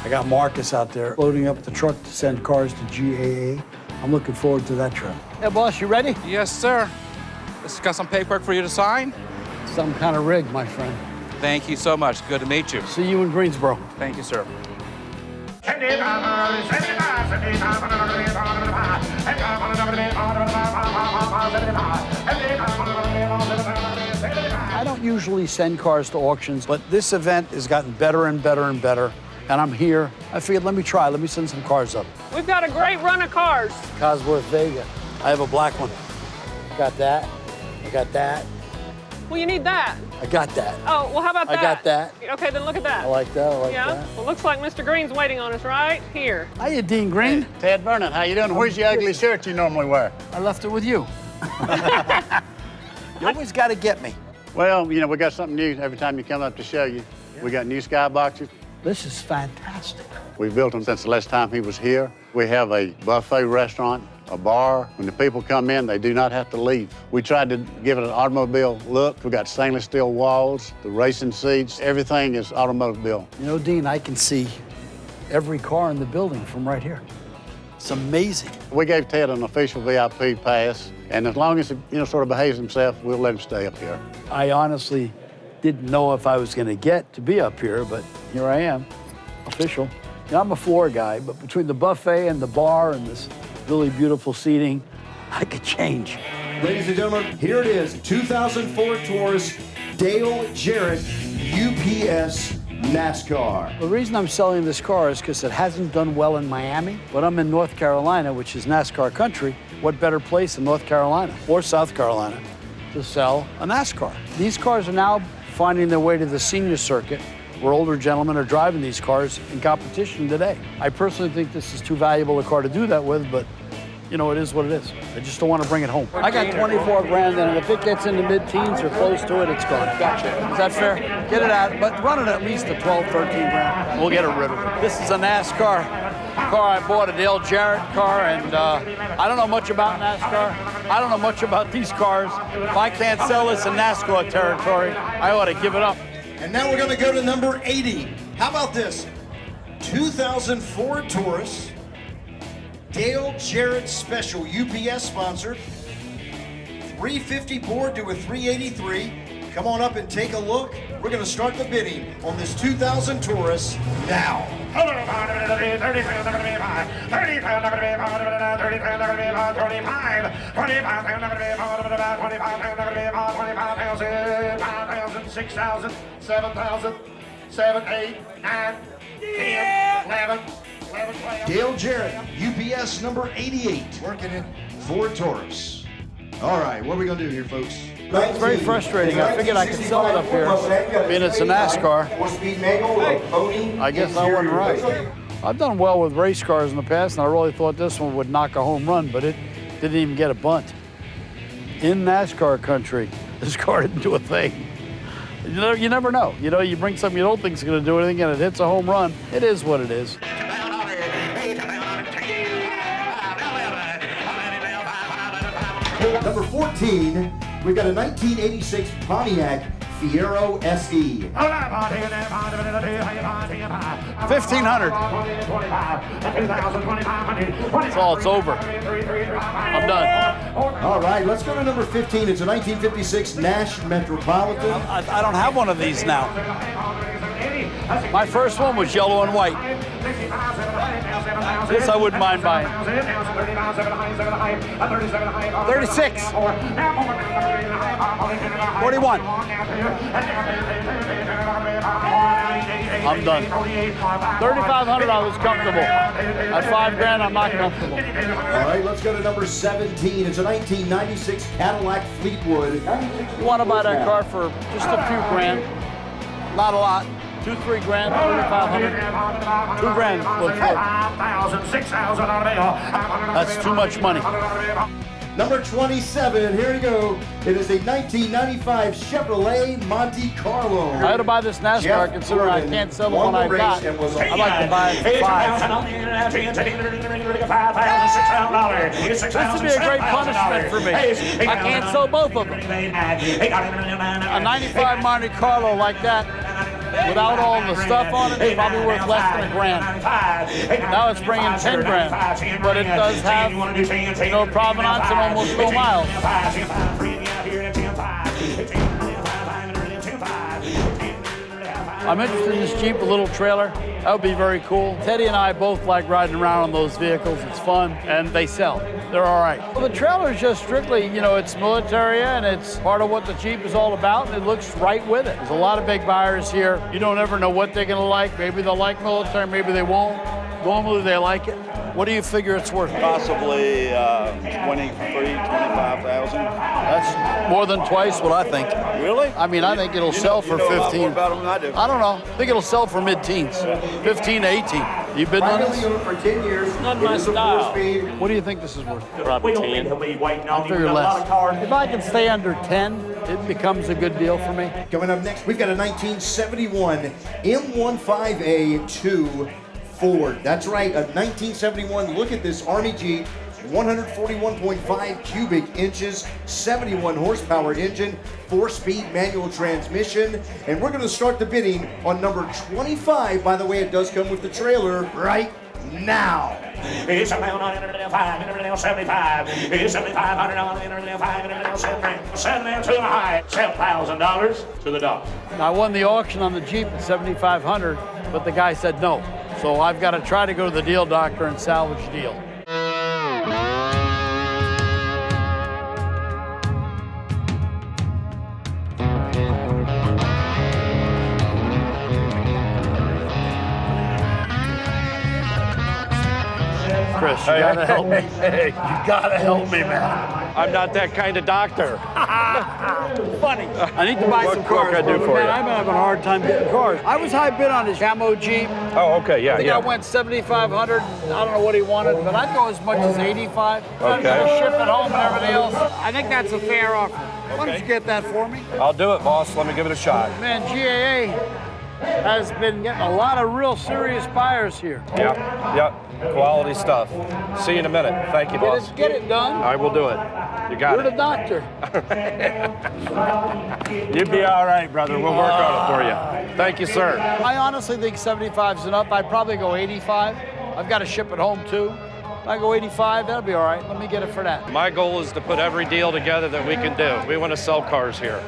I got Marcus out there loading up the truck to send cars to GAA. I'm looking forward to that trip. Hey, boss, you ready? Yes, sir. Just got some paperwork for you to sign. Some kind of rig, my friend. Thank you so much. Good to meet you. See you in Greensboro. Thank you, sir. I don't usually send cars to auctions, but this event has gotten better and better and better. And I'm here. I figured, let me try. Let me send some cars up. We've got a great run of cars. Cosworth Vega. I have a black one. Got that. I got that. Well, you need that. I got that. Oh, well, how about that? I got that. Okay, then look at that. I like that. I like Yeah? that. Well, looks like Mr. Green's waiting on us right here. Hiya, Dean Green. Ted Vernon, how you doing? Where's your ugly shirt you normally wear? I left it with you. You always got to get me. Well, you know, we got something new every time you come up to show you. We got new skyboxes. This is fantastic. We built them since the last time he was here. We have a buffet restaurant, a bar. When the people come in, they do not have to leave. We tried to give it an automobile look. We got stainless steel walls, the racing seats, everything is automobile. You know, Dean, I can see every car in the building from right here. It's amazing. We gave Ted an official VIP pass, and as long as he, sort of behaves himself, we'll let him stay up here. I honestly didn't know if I was going to get to be up here, but here I am, official. You know, I'm a floor guy, but between the buffet and the bar and this really beautiful seating, I could change. Ladies and gentlemen, here it is, 2004 Taurus, Dale Jarrett, UPS NASCAR. The reason I'm selling this car is because it hasn't done well in Miami, but I'm in North Carolina, which is NASCAR country. What better place than North Carolina or South Carolina to sell a NASCAR? These cars are now finding their way to the senior circuit, where older gentlemen are driving these cars in competition today. I personally think this is too valuable a car to do that with, but you know, it is what it is. I just don't want to bring it home. I got 24 grand in it. If it gets into mid-teens or close to it, it's gone. Gotcha. Is that fair? Get it out, but run it at least to 12, 13 grand. We'll get it rid of it. This is a NASCAR car I bought, a Dale Jarrett car, and I don't know much about NASCAR. I don't know much about these cars. If I can't sell this in NASCAR territory, I ought to give it up. And now we're going to go to number 80. How about this? 2004 Taurus, Dale Jarrett Special, UPS sponsored. 350 board to a 383. Come on up and take a look. We're going to start the bidding on this 2000 Taurus now. Dale Jarrett, UPS number 88. Working it. Ford Taurus. All right, what are we going to do here, folks? It's very frustrating. I figured I could sell it up here, being it's a NASCAR. I guess I wasn't right. I've done well with race cars in the past, and I really thought this one would knock a home run, but it didn't even get a bunt. In NASCAR country, this car didn't do a thing. You never know. You know, you bring something you don't think is going to do anything, and it hits a home run. It is what it is. Number 14, we've got a 1986 Pontiac Fiero SE. 1,500. That's all, it's over. I'm done. All right, let's go to number 15. It's a 1956 Nash Metropolitan. I don't have one of these now. My first one was yellow and white. This I wouldn't mind buying. 36. 41. I'm done. 3,500, I was comfortable. At 5 grand, I'm not comfortable. All right, let's go to number 17. It's a 1996 Cadillac Fleetwood. You want to buy that car for just a few grand. Not a lot. 2, 3 grand, 3,500. 2 grand. That's too much money. Number 27, here we go. It is a 1995 Chevrolet Monte Carlo. I had to buy this NASCAR considering I can't sell the one I've got. I'd like to buy it for 5. This would be a great punishment for me. I can't sell both of them. A 95 Monte Carlo like that, Without all the stuff on it, it's probably worth less than $1,000. Now it's bringing 10 grand, but it does have no provenance and almost no miles. I'm interested in this Jeep, a little trailer. That would be very cool. Teddy and I both like riding around on those vehicles. It's fun, and they sell. They're all right. Well, the trailer is just strictly, it's military, and it's part of what the Jeep is all about, and it looks right with it. There's a lot of big buyers here. You don't ever know what they're gonna like. Maybe they'll like military, maybe they won't. Normally, they like it. What do you figure it's worth? Possibly 25,000. That's more than twice what I think. Really? I mean, I think it'll sell for 15. You know a lot more about them than I do. I don't know. I think it'll sell for mid-teens, 15 to 18. You bid on this? For 10 years. Not my style. What do you think this is worth? Probably 10. I'll figure less. If I can stay under 10, it becomes a good deal for me. Coming up next, we've got a 1971 M15A2 Ford. That's right, a 1971. Look at this Army Jeep. 141.5 cubic inches, 71 horsepower engine, 4-speed manual transmission. And we're going to start the bidding on number 25. By the way, it does come with the trailer right now. It's a pound on International 5, International 75. It's $7,500 on International 5, International 7 and 2 high, $7,000 to the dollar. I won the auction on the Jeep at $7,500, but the guy said no. So I've got to try to go to the deal doctor and salvage the deal. Chris, you gotta help me. Hey, you gotta help me, man. I'm not that kind of doctor. Funny. I need to buy some cars. What can I do for man, you? I've been having a hard time getting cars. I was high bid on his camo Jeep. Oh, okay, yeah, I think yeah. I went 7,500. I don't know what he wanted, but I'd go as much as 85. Okay. Ship it home and everything else. I think that's a fair offer. Why don't you get that for me? I'll do it, boss. Let me give it a shot. Man, GAA has been getting a lot of real serious buyers here. Yeah, yeah. Quality stuff. See you in a minute. Thank you, boss. Get it done. I will do it. You got You're it. the doctor. You'd be all right, brother. We'll work on it for you. Thank you, sir. I honestly think 75's and up. I'd probably go 85. I've got to ship it home too. If I go 85, that'll be all right. Let me get it for that. My goal is to put every deal together that we can do. We want to sell cars here.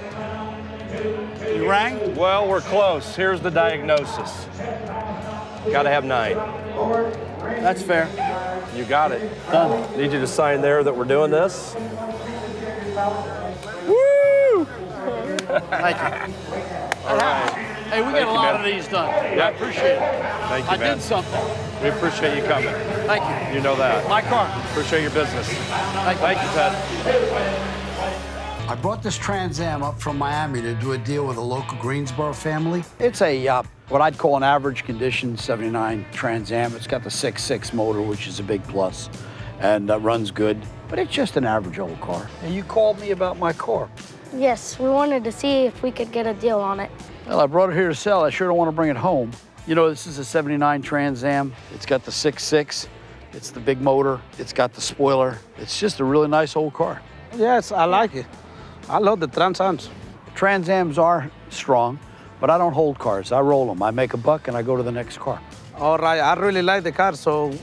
You rang? Well, we're close. Here's the diagnosis. Got to have 9. That's fair. You got it. Done. Need you to sign there that we're doing this. Woo! Thank you. All right. Hey, we get a lot of these done. I appreciate it. Thank you, I man. did something. We appreciate you coming. Thank you. You know that. My car. Appreciate your business. Thank you. Thank you, Ted. I brought this Trans Am up from Miami to do a deal with a local Greensboro family. It's a what I'd call an average condition 79 Trans Am. It's got the 6.6 motor, which is a big plus, and runs good. But it's just an average old car. And you called me about my car. Yes, we wanted to see if we could get a deal on it. Well, I brought it here to sell. I sure don't want to bring it home. You know, this is a 79 Trans Am. It's got the 6.6. It's the big motor. It's got the spoiler. It's just a really nice old car. Yes, I like it. I love the Trans Ams. Trans Ams are strong, but I don't hold cars. I roll them. I make a buck and I go to the next car. All right, I really like the car, so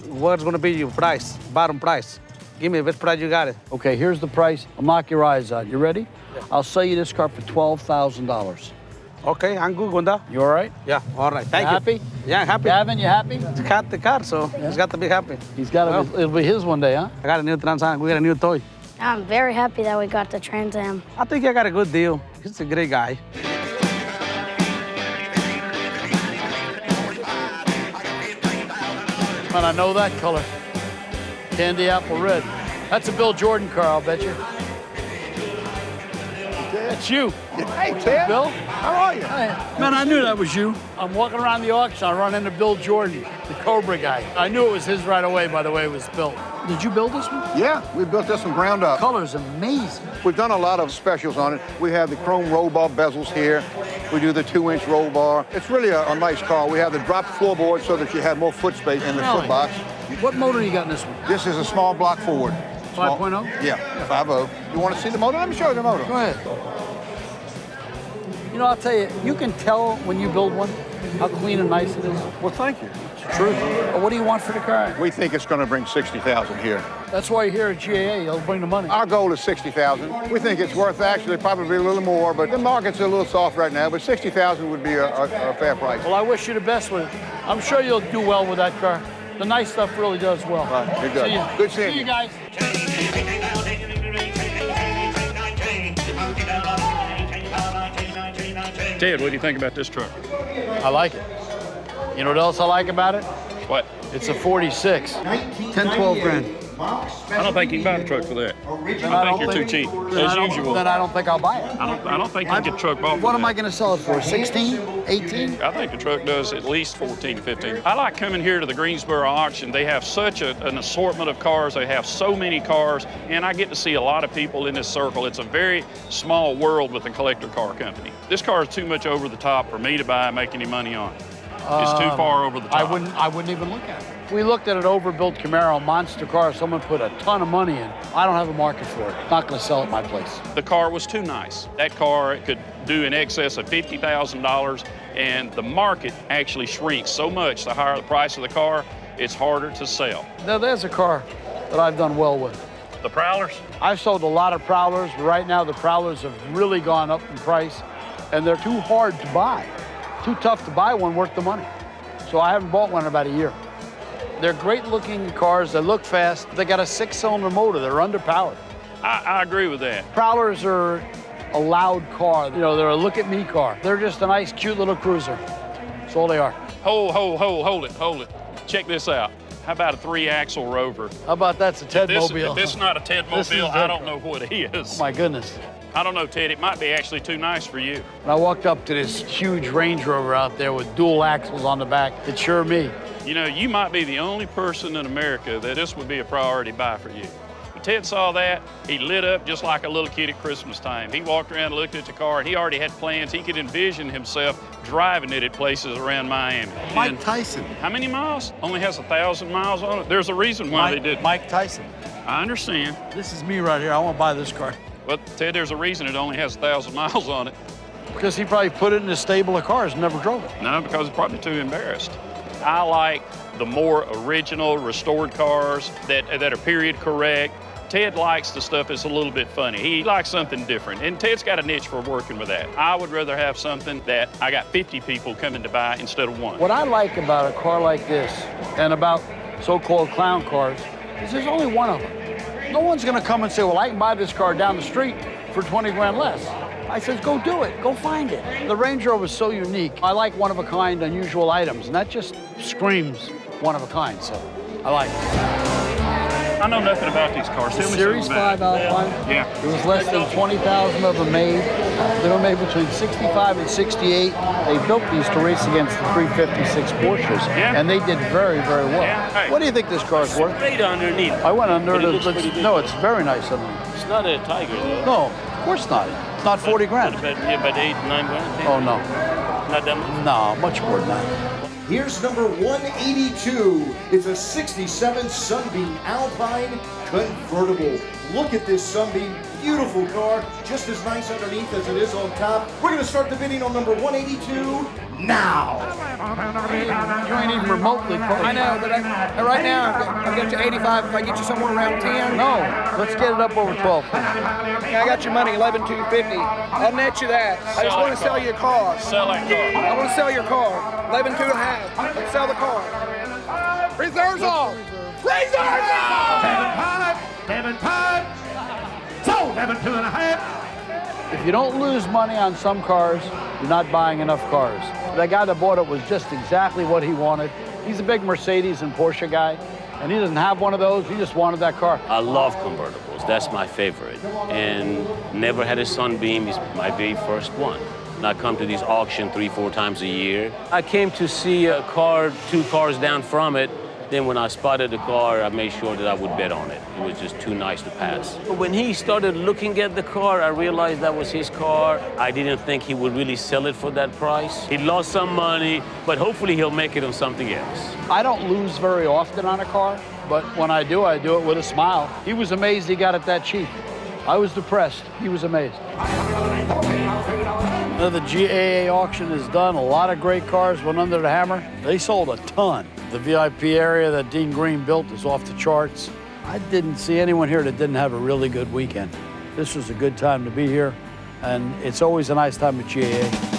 what's gonna be your price, bottom price? Give me the best price you got it. Okay, here's the price. I'll knock your eyes out. You ready? Yeah. I'll sell you this car for $12,000. Okay, I'm good with that. You all right? Yeah, all right, thank you. Happy? Yeah, I'm happy. Gavin, you happy? It's got the car, so he's got to be happy. He's got to, it'll be his one day, huh? I got a new Trans Am, we got a new toy. I'm very happy that we got the Trans Am. I think I got a good deal. He's a great guy. Man, I know that color. Candy apple red. That's a Bill Jordan car, I'll bet you. That's you. Hey, Ted. Bill? How are you? Hey. Man, I knew that was you. I'm walking around the auction. I run into Bill Jordan, the Cobra guy. I knew it was his right away by the way it was built. Did you build this one? Yeah, we built this from ground up. Color's amazing. We've done a lot of specials on it. We have the chrome roll bar bezels here. We do the 2-inch roll bar. It's really a nice car. We have the dropped floorboard so that you have more foot space in the foot box. What motor you got in this one? This is a small block Ford. 5.0? Yeah, 5.0. You want to see the motor? Let me show you the motor. Go ahead. You know, I'll tell you, you can tell when you build one how clean and nice it is. Well, thank you. It's true. What do you want for the car? We think it's going to bring 60,000 here. That's why you're here at GAA. You'll bring the money. Our goal is 60,000. We think it's worth actually probably a little more, but the market's a little soft right now, but 60,000 would be a fair price. Well, I wish you the best with it. I'm sure you'll do well with that car. The nice stuff really does well. Right, it does. See you. Good seeing See you guys. Ted, what do you think about this truck? I like it. You know what else I like about it? What? It's a 46. 10, 12 grand. I don't think you can buy the truck for that. I think you're too cheap, as usual. Then I don't think I'll buy it. I don't think you can get the truck bought for What am that. I going to sell it for? 16? 18? I think the truck does at least 14 to 15. I like coming here to the Greensboro auction. They have such an assortment of cars. They have so many cars, and I get to see a lot of people in this circle. It's a very small world with the collector car company. This car is too much over the top for me to buy and make any money on. It's too far over the top. I wouldn't even look at it. We looked at an overbuilt Camaro, monster car. Someone put a ton of money in. I don't have a market for it. Not going to sell at my place. The car was too nice. That car could do in excess of $50,000, and the market actually shrinks so much. The higher the price of the car, it's harder to sell. Now, there's a car that I've done well with. The Prowlers? I've sold a lot of Prowlers, but right now the Prowlers have really gone up in price, and they're too hard to buy. Too tough to buy one worth the money. So I haven't bought one in about a year. They're great looking cars, they look fast, they got a 6-cylinder motor, they're underpowered. I agree with that. Prowlers are a loud car, you know, they're a look at me car. They're just a nice, cute little cruiser. That's all they are. Hold it. Check this out. How about a 3-axle Rover? How about that's a Ted-mobile? If this is not a Ted-mobile, I don't know what is. Oh my goodness. I don't know, Ted, it might be actually too nice for you. When I walked up to this huge Range Rover out there with dual axles on the back, it's sure me. You know, you might be the only person in America that this would be a priority buy for you. When Ted saw that, he lit up just like a little kid at Christmas time. He walked around and looked at the car, and he already had plans. He could envision himself driving it at places around Miami. Mike Tyson. How many miles? Only has 1,000 miles on it. There's a reason why they did. Mike Tyson. I understand. This is me right here. I want to buy this car. But Ted, there's a reason it only has 1,000 miles on it. Because he probably put it in a stable of cars and never drove it. No, because he's probably too embarrassed. I like the more original, restored cars that are period correct. Ted likes the stuff that's a little bit funny. He likes something different, and Ted's got a niche for working with that. I would rather have something that I got 50 people coming to buy instead of one. What I like about a car like this and about so-called clown cars is there's only one of them. No one's gonna come and say, well, I can buy this car down the street for 20 grand less. I says, go do it, go find it. The Range Rover is so unique. I like one-of-a-kind, unusual items, and that just screams one-of-a-kind, so I like it. I know nothing about these cars. Tell me Series something about 5 Alpine. Yeah. There was less than 20,000 of them made. They were made between 65 and 68. They built these to race against the 356 Porsches, and they did very, very well. Yeah. Hey. What do you think this car is worth? Great underneath. I went under But it it. looks pretty good. No, it's very nice underneath. It's not a Tiger, though. No, of course not. It's not 40 grand. But 8, 9 grand. Oh, no. Not that much. No, much more than that. Here's number 182. It's a 67 Sunbeam Alpine convertible. Look at this Sunbeam. Beautiful car. Just as nice underneath as it is on top. We're going to start the bidding on number 182 now. You ain't even remotely close. I know, but right now I'll get you 85 if I get you somewhere around 10. No, let's get it up over 12. I got your money, 11,250. I'll net you that. I just want to sell you a car. Sell that car. I want to sell your car. 11,250. Let's sell the car. Reserves all. Reserves all. 7.5. Sold 11,250. If you don't lose money on some cars, you're not buying enough cars. The guy that bought it was just exactly what he wanted. He's a big Mercedes and Porsche guy, and he doesn't have one of those. He just wanted that car. I love convertibles. That's my favorite. And never had a Sunbeam. It's my very first one. And I come to these auctions 3-4 times a year. I came to see a car 2 cars down from it. Then when I spotted the car, I made sure that I would bet on it. It was just too nice to pass. But when he started looking at the car, I realized that was his car. I didn't think he would really sell it for that price. He lost some money, but hopefully he'll make it on something else. I don't lose very often on a car, but when I do it with a smile. He was amazed he got it that cheap. I was depressed. He was amazed. Another GAA auction is done. A lot of great cars went under the hammer. They sold a ton. The VIP area that Dean Green built is off the charts. I didn't see anyone here that didn't have a really good weekend. This was a good time to be here, and it's always a nice time at GAA.